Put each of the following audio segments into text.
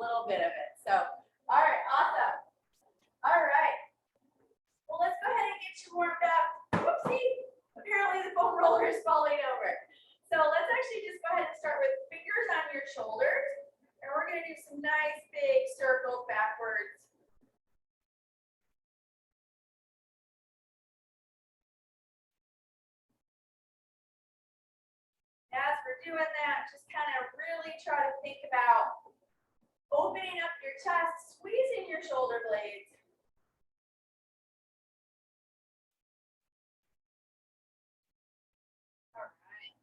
little bit of it. So, all right, awesome. All right. Well, let's go ahead and get you warmed up. Whoopsie. Apparently the foam roller is falling over. So let's actually just go ahead and start with fingers on your shoulders. And we're going to do some nice big circles backwards. As we're doing that, just kind of really try to think about opening up your chest, squeezing your shoulder blades. All right.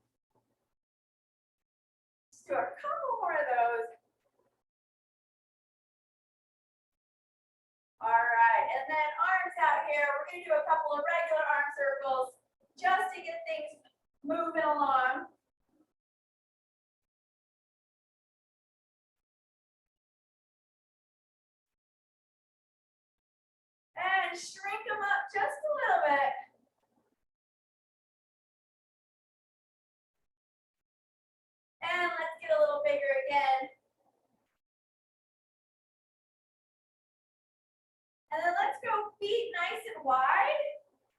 Let's do a couple more of those. All right, and then arms out here. We're going to do a couple of regular arm circles just to get things moving along. And shrink them up just a little bit. And let's get a little bigger again. And then let's go feet nice and wide.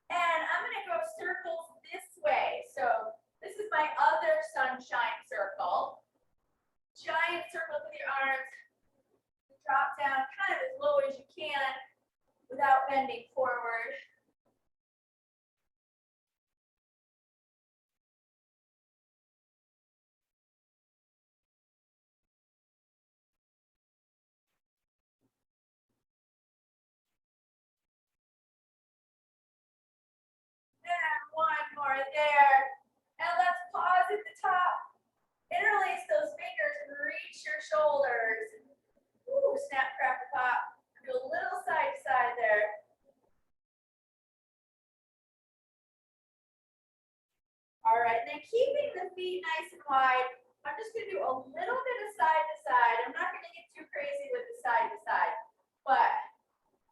And I'm going to go circles this way. So this is my other sunshine circle. Giant circle with your arms. Drop down kind of as low as you can without bending forward. And one more there. And let's pause at the top. Interlace those fingers and reach your shoulders. Ooh, snap, crackle, pop. Do a little side to side there. All right, then keeping the feet nice and wide, I'm just going to do a little bit of side to side. I'm not going to get too crazy with the side to side, but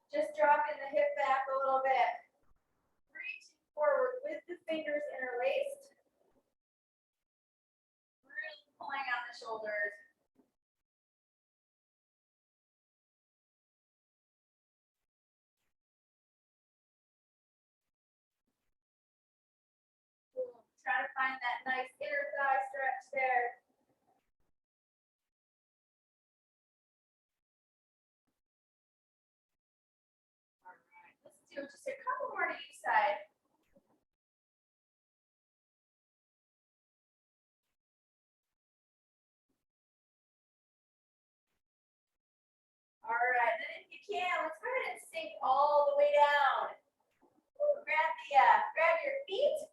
just dropping the hip back a little bit. Reaching forward with the fingers interlaced. Really pulling on the shoulders. Try to find that nice inner thigh stretch there. All right, let's do just a couple more to each side. All right, then if you can, let's go ahead and sink all the way down. Grab your feet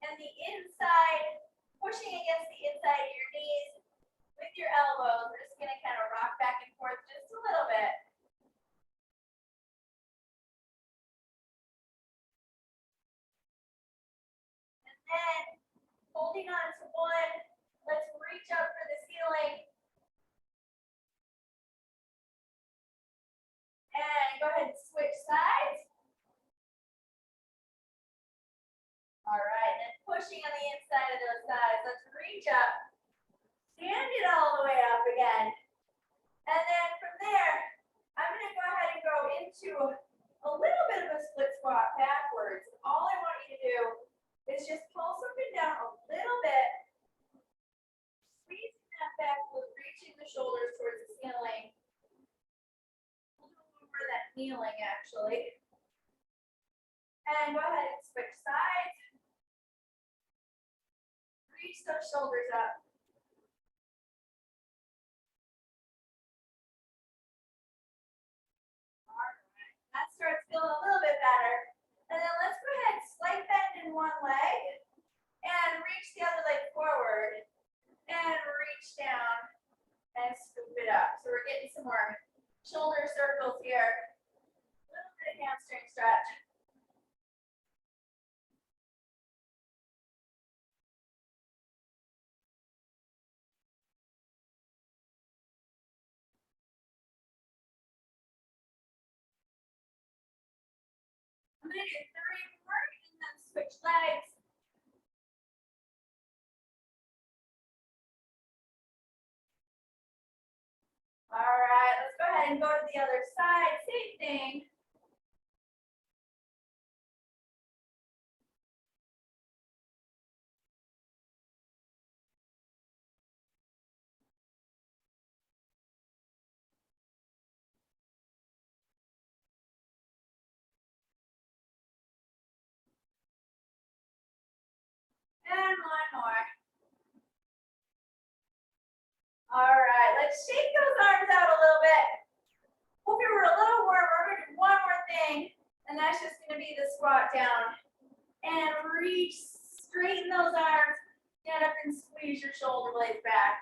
and the inside, pushing against the inside of your knees with your elbows. We're just going to kind of rock back and forth just a little bit. And then holding on to one, let's reach up for the ceiling. And go ahead and switch sides. All right, and pushing on the inside of those thighs. Let's reach up. Stand it all the way up again. And then from there, I'm going to go ahead and go into a little bit of a split squat backwards. All I want you to do is just pull something down a little bit. Squeezing that back, reaching the shoulders towards the ceiling. A little over that kneeling, actually. And go ahead and switch sides. Reach those shoulders up. All right, that starts feeling a little bit better. And then let's go ahead, slight bend in one leg and reach the other leg forward and reach down and scoop it up. So we're getting some more shoulder circles here. A little bit of hamstring stretch. I'm going to do 3 more and then switch legs. All ahead and go to the other side, same thing. And one more. All right, let's shake those arms out a little bit. Hope you were a little warm. We're gonna do one more thing, and that's just gonna be the squat down. And reach, straighten those arms, stand up and squeeze your shoulder blades back.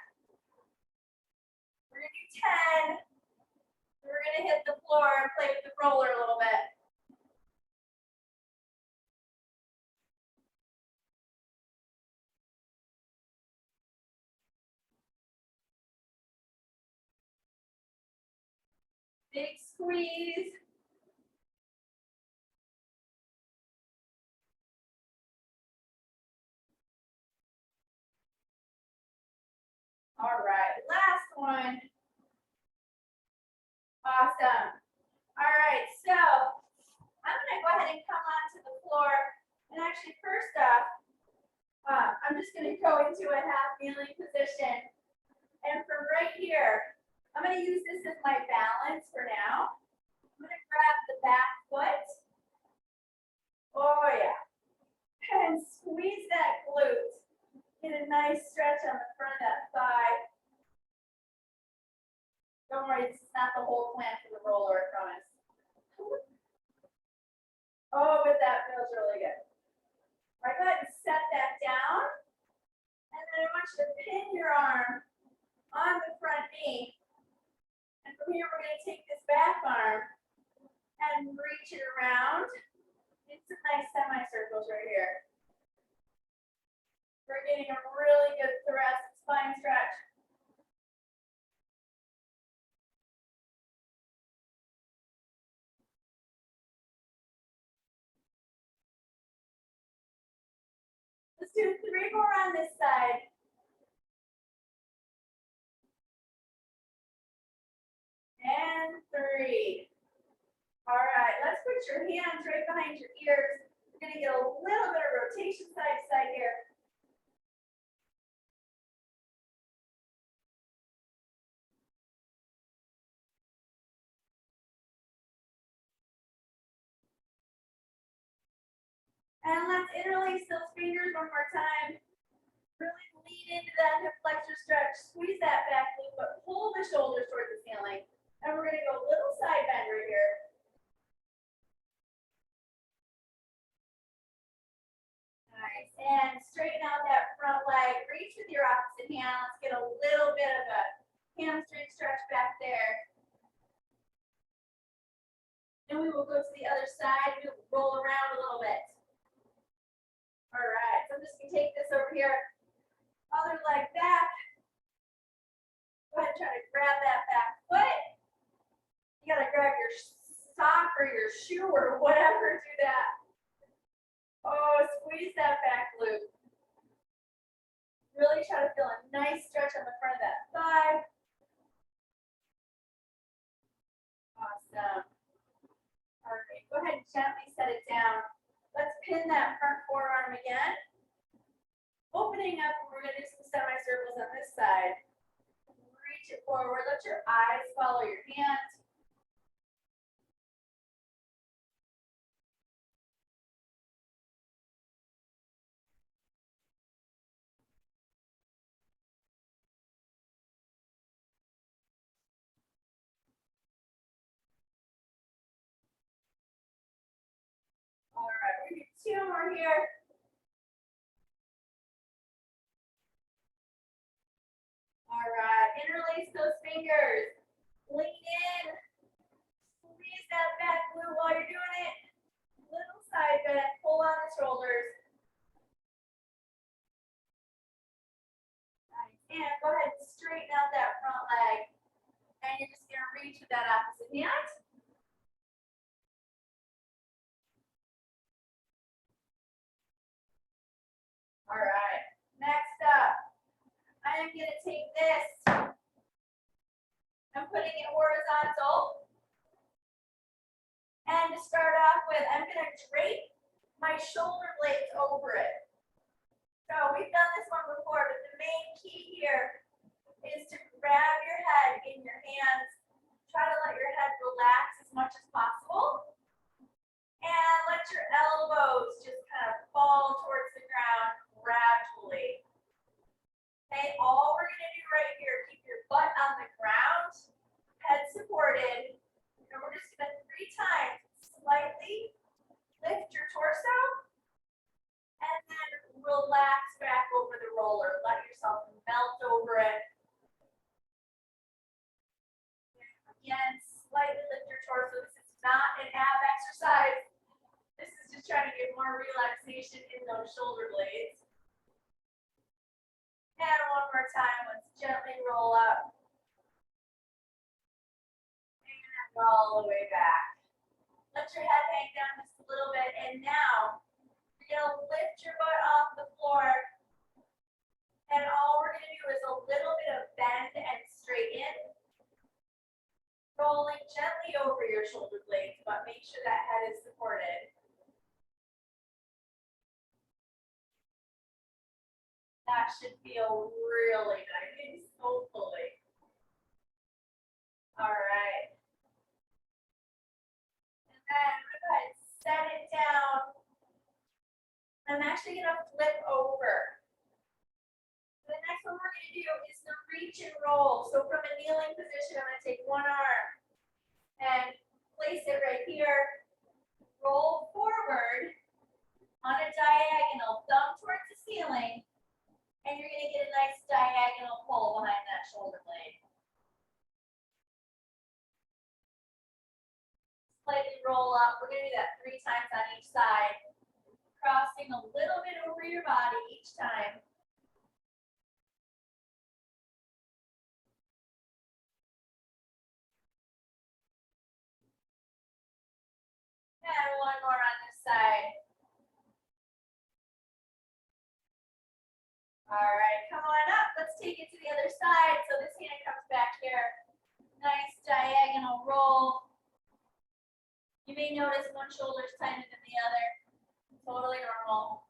We're gonna do 10. We're gonna hit the floor and play with the roller a little bit. Big squeeze. All right, last one. Awesome. All right, so I'm gonna go ahead and come onto the floor. And actually, first off, I'm just gonna go into a half kneeling position. And from right here, I'm gonna use this as my balance for now. I'm gonna grab the back foot. Oh yeah. And squeeze that glute. Get a nice stretch on the front of that thigh. Don't worry, this is not the whole plan for the roller, I promise. Oh, but that feels really good. All right, go ahead and set that down. And then I want you to pin your arm on the front knee. And from here, we're going to take this back arm and reach it around. Get some nice semicircles right here. We're getting a really good thoracic spine stretch. Let's do 3 more on this side. And 3. All right, let's put your hands right behind your ears. We're going to get a little bit of rotation side to side here. And let's interlace those fingers one more time. Really lean into that hip flexor stretch. Squeeze that back glute, but pull the shoulders toward the ceiling. And we're going to go a little side bend right here. Nice. And straighten out that front leg. Reach with your opposite hand. Let's get a little bit of a hamstring stretch back there. And we will go to the other side. We'll roll around a little bit. All right, so I'm just gonna take this over here. Other leg back. Go ahead and try to grab that back foot. You gotta grab your sock or your shoe or whatever, do that. Oh, squeeze that back glute. Really try to feel a nice stretch on the front of that thigh. Awesome. All right, go ahead and gently set it down. Let's pin that front forearm again. Opening up, we're going to do some semicircles on this side. Reach it forward. Let your eyes follow your hand. All right, we're going to do 2 more here. All right, interlace those fingers. Lean in. Squeeze that back glute while you're doing it. Little side bend, pull on the shoulders. Nice. And go ahead and straighten out that front leg. And you're just going to reach with that opposite hand. All right, next up, I am going to take this I'm putting it horizontal. And to start off with, I'm going to drape my shoulder blades over it. So we've done this one before, but the main key here is to grab your head in your hands. Try to let your head relax as much as possible. And let your elbows just kind of fall towards the ground gradually. Okay, all we're going to do right here, keep your butt on the ground, head supported, and we're just going to 3 times slightly lift your torso and then relax back over the roller. Let yourself melt over it. Again, slightly lift your torso. This is not an ab exercise. This is just trying to get more relaxation in those shoulder blades. And one more time, let's gently roll up. And all the way back. Let your head hang down just a little bit. And now, you're going to lift your butt off the floor. And all we're going to do is a little bit of bend and straighten. Rolling gently over your shoulder blades, but make sure that head is supported. That should feel really nice, hopefully. All right. And then I'm going to go ahead and set it down. I'm actually going to flip over. The next one we're going to do is the reach and roll. So from a kneeling position, I'm going to take one arm and place it right here. Roll forward on a diagonal, thumb towards the ceiling, and you're going to get a nice diagonal pull behind that shoulder blade. Slightly roll up. We're going to do that 3 times on each side, crossing a little bit over your body each time. And one more on this side. All right, come on up. Let's take it to the other side. So this hand comes back here. Nice diagonal roll. You may notice one shoulder is tighter than the other. Totally normal.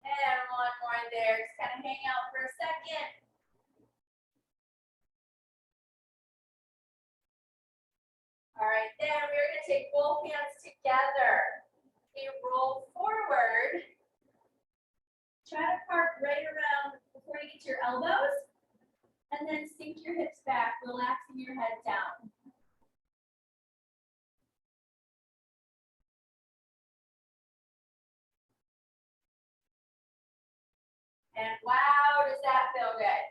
And one more there. Just kind of hang out for a second. All right, then we're going to take both hands together. You roll forward. Try to park right around before you get to your elbows. And then sink your hips back, relaxing your head down. And wow, does that feel good?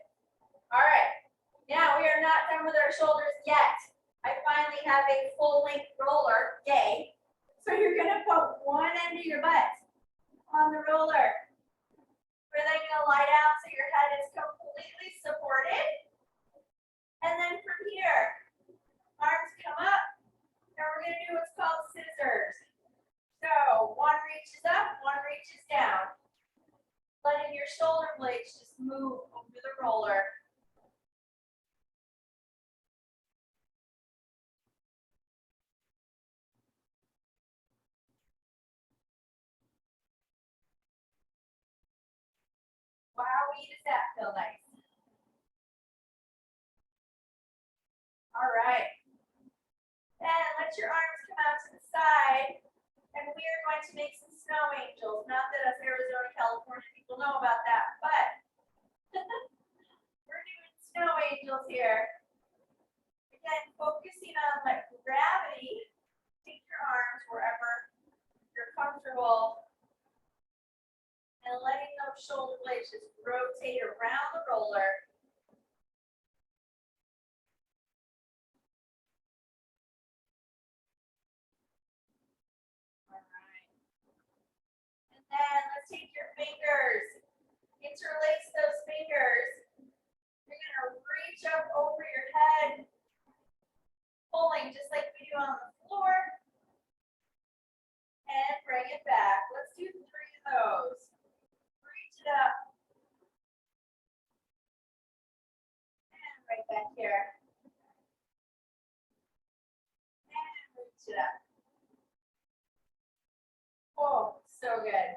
All right, now we are not done with our shoulders yet. I finally have a full length roller, yay. So you're gonna put one end of your butt on the roller. We're then gonna lie down so your head is completely supported. And then from here, arms come up, and we're gonna do what's called scissors. So one reaches up, one reaches down. Letting your shoulder blades just move over the roller. Wow, does that feel nice? All right. Then let your arms come out to the side, and we are going to make some snow angels. Not that us Arizona, California people know about that, but we're doing snow angels here. Again, focusing on like gravity. Take your arms wherever you're comfortable. And letting those shoulder blades just rotate around the roller. All right. And then let's take your fingers, interlace those fingers. You're going to reach up over your head, pulling just like we do on the floor. And bring it back. Let's do 3 of those. Reach it up. leg here. And reach it up. Oh, so good.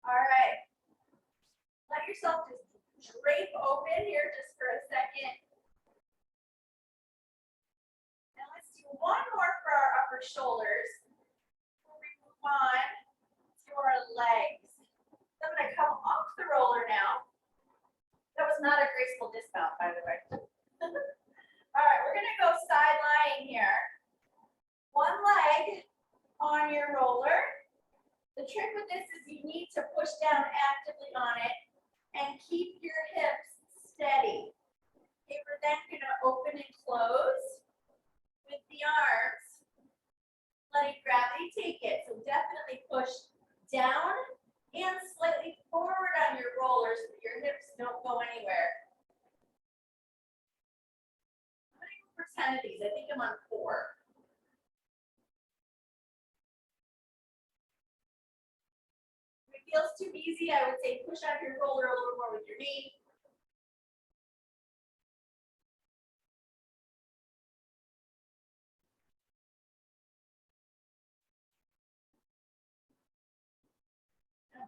All right. Let yourself just drape open here just for a second. And let's do one more for our upper shoulders before we move on to our legs. I'm going to come off the roller now. That was not a graceful dismount, by the way. All right, we're going to go side lying here. One leg on your roller. The trick with this is you need to push down actively on it and keep your hips steady. Okay, we're then going to open and close with the arms, letting gravity take it. So definitely push down and slightly forward on your roller so that your hips don't go anywhere. How many percent of these? I think I'm on 4. If it feels too easy, I would say push on your roller a little more with your knee.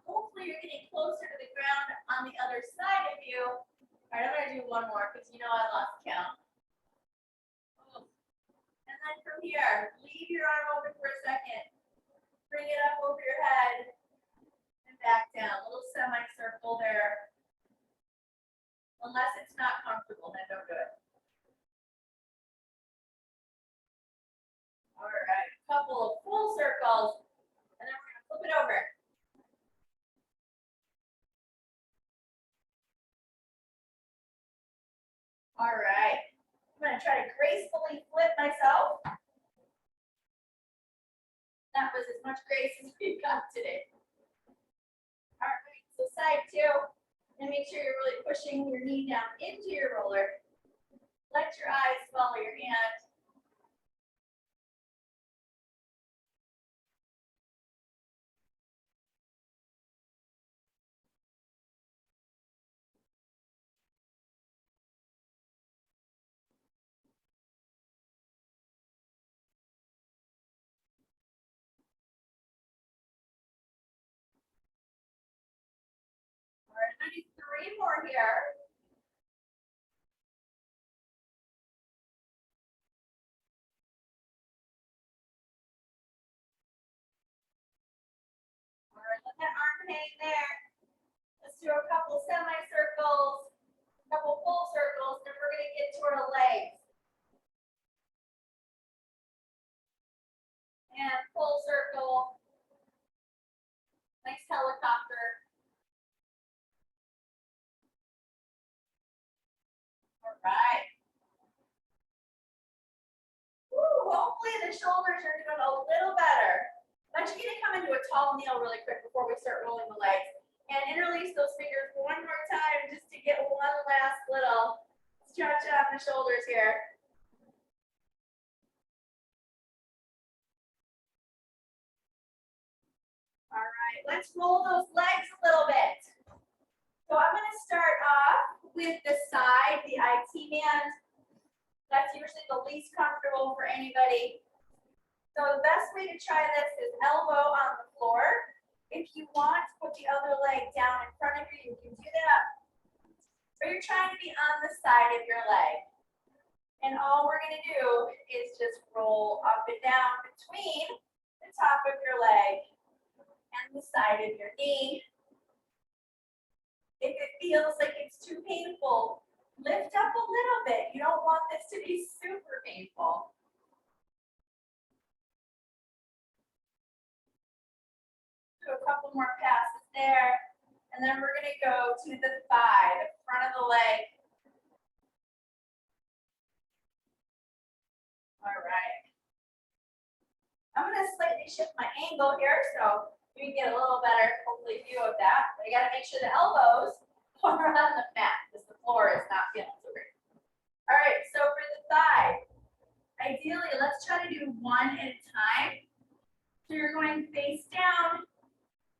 Hopefully you're getting closer to the ground on the other side of you. All right, I'm gonna do one more because you know I lost count. And then from here, leave your arm open for a second. Bring it up over your head and back down. A little semicircle there. Unless it's not comfortable, then don't do it. All right, a couple of full circles, and then we're gonna flip it over. All right, I'm going to try to gracefully flip myself. That was as much grace as we've got today. All right, so side 2, and make sure you're really pushing your knee down into your roller. Let your eyes follow your hand. All right, I need 3 more here. All right, let that arm hang there. Let's do a couple semicircles, a couple full circles, then we're going to get to our legs. And full circle. Nice helicopter. All right. Woo, hopefully the shoulders are doing a little better. I want you to come into a tall kneel really quick before we start rolling the legs. And interlace those fingers one more time just to get one last little stretch on the shoulders here. All right, let's roll those legs a little bit. So I'm going to start off with the side, the IT band. That's usually the least comfortable for anybody. So the best way to try this is elbow on the floor. If you want to put the other leg down in front of you, you can do that. But you're trying to be on the side of your leg. And all we're going to do is just roll up and down between the top of your leg and the side of your knee. If it feels like it's too painful, lift up a little bit. You don't want this to be super painful. Do a couple more passes there. And then we're going to go to the thigh, the front of the leg. All right. I'm going to slightly shift my angle here so you can get a little better, hopefully, view of that. But I got to make sure the elbows are on the mat because the floor is not feeling so great. All right, so for the thigh, ideally, let's try to do one at a time. So you're going face down,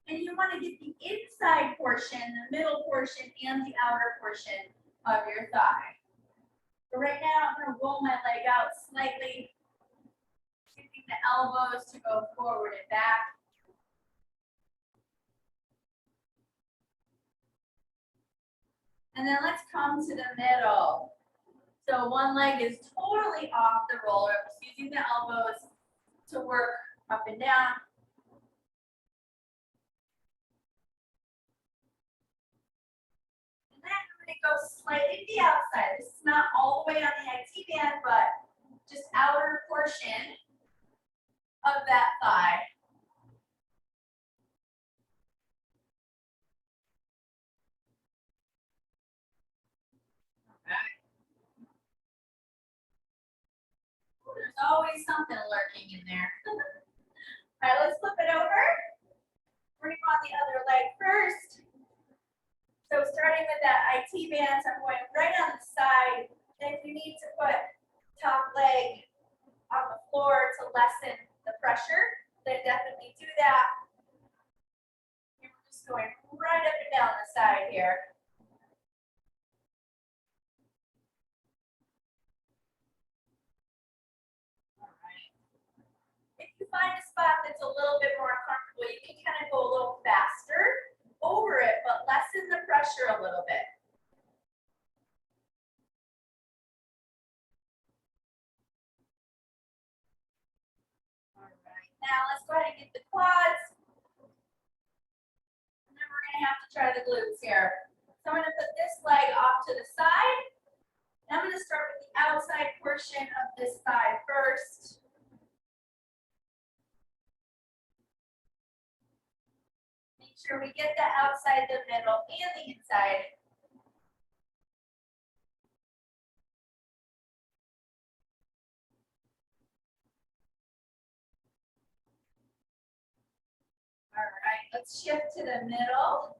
and you want to get the inside portion, the middle portion, and the outer portion of your thigh. But right now, I'm going to roll my leg out slightly, shifting the elbows to go forward and back. And then let's come to the middle. So one leg is totally off the roller, just using the elbows to work up and down. And then I'm going to go slightly to the outside. This is not all the way on the IT band, but just outer portion of that thigh. Okay. Oh, there's always something lurking in there. All right, let's flip it over. Bring on the other leg first. So starting with that IT band, so I'm going right on the side. And if you need to put top leg on the floor to lessen the pressure, then definitely do that. And we're just going right up and down the side here. All right. If you find a spot that's a little bit more comfortable, you can kind of go a little faster over it, but lessen the pressure a little bit. All right. Now let's go ahead and get the quads. And then we're going to have to try the glutes here. So I'm going to put this leg off to the side. And I'm going to start with the outside portion of this thigh first. Make sure we get the outside, the middle, and the inside. All right, let's shift to the middle.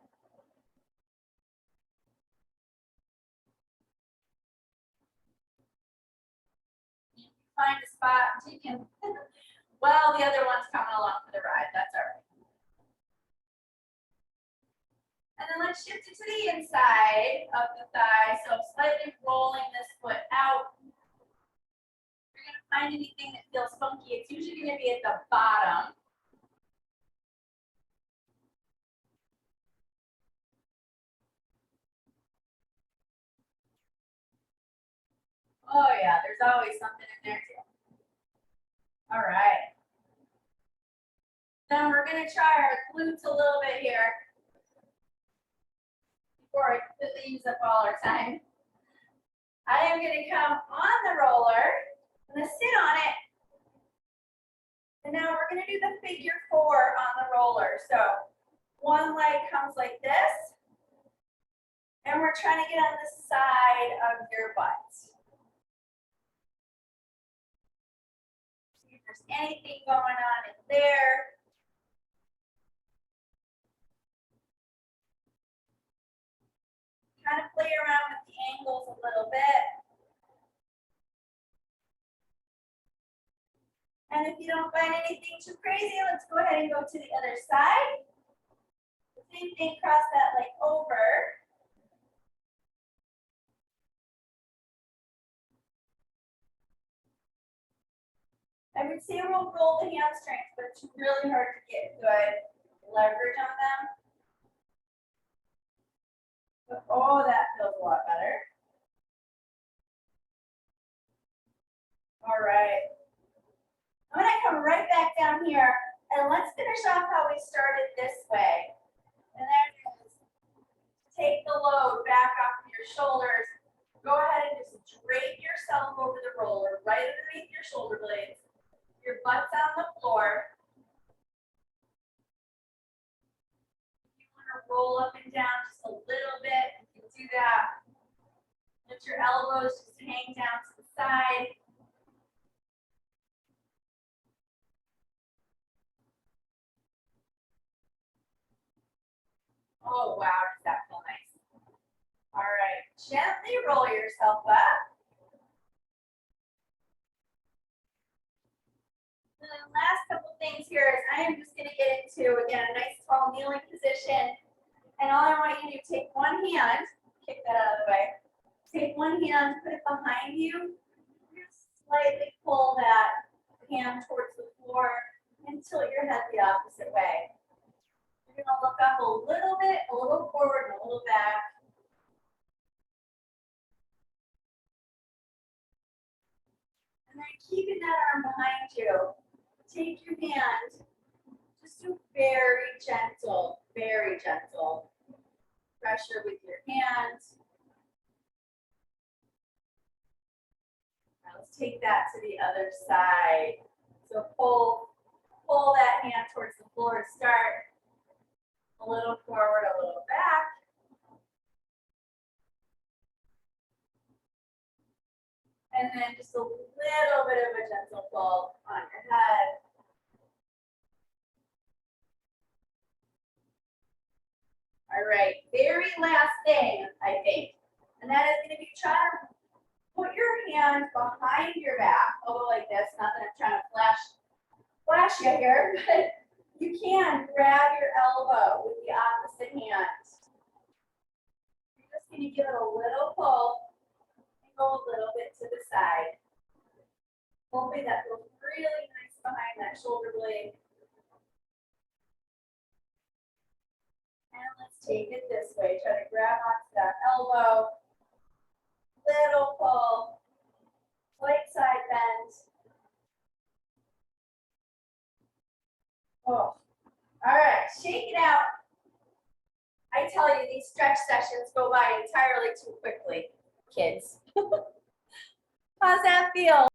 Find a spot, you can, well, the other one's coming along for the ride, that's all right. And then let's shift it to the inside of the thigh, so slightly rolling this foot out. If you're gonna find anything that feels funky, it's usually gonna be at the bottom. Oh yeah, there's always something in there too. All right. Then we're gonna try our glutes a little bit here before I completely use up all our time. I am gonna come on the roller. I'm gonna sit on it. And now we're gonna do the figure 4 on the roller. So one leg comes like this. And we're trying to get on the side of your butt. See if there's anything going on in there. Kind of play around with the angles a little bit. And if you don't find anything too crazy, let's go ahead and go to the other side. The same thing, cross that leg over. I would say we'll roll the hamstrings, but it's really hard to get good leverage on them. But, oh, that feels a lot better. All right. I'm gonna come right back down here and let's finish off how we started this way. And that is take the load back off of your shoulders. Go ahead and just drape yourself over the roller right underneath your shoulder blades. Your butt's on the floor. If you want to roll up and down just a little bit, you can do that. Let your elbows just hang down to the side. Oh, wow, does that feel nice? All right, gently roll yourself up. And then the last couple things here is I am just going to get into, again, a nice tall kneeling position. And all I want you to do, take one hand, kick that out of the way, Take one hand, put it behind you. Slightly pull that hand towards the floor and tilt your head the opposite way. You're gonna look up a little bit, a little forward, and a little back. And then keeping that arm behind you, take your hand, just do very gentle pressure with your hands. Now let's take that to the other side. So pull that hand towards the floor to start. A little forward, a little back. And then just a little bit of a gentle pull on your head. All right, very last thing, I think, and that is going to be trying to put your hand behind your back, a little like this. Not that I'm trying to flash you here, but you can grab your elbow with the opposite hand. You're just going to give it a little pull and go a little bit to the side. Hoping that feels really nice behind that shoulder blade. And let's take it this way. Try to grab onto that elbow. Little pull. Slight side bend. Oh. All right, shake it out. I tell you, these stretch sessions go by entirely too quickly, kids. How's that feel?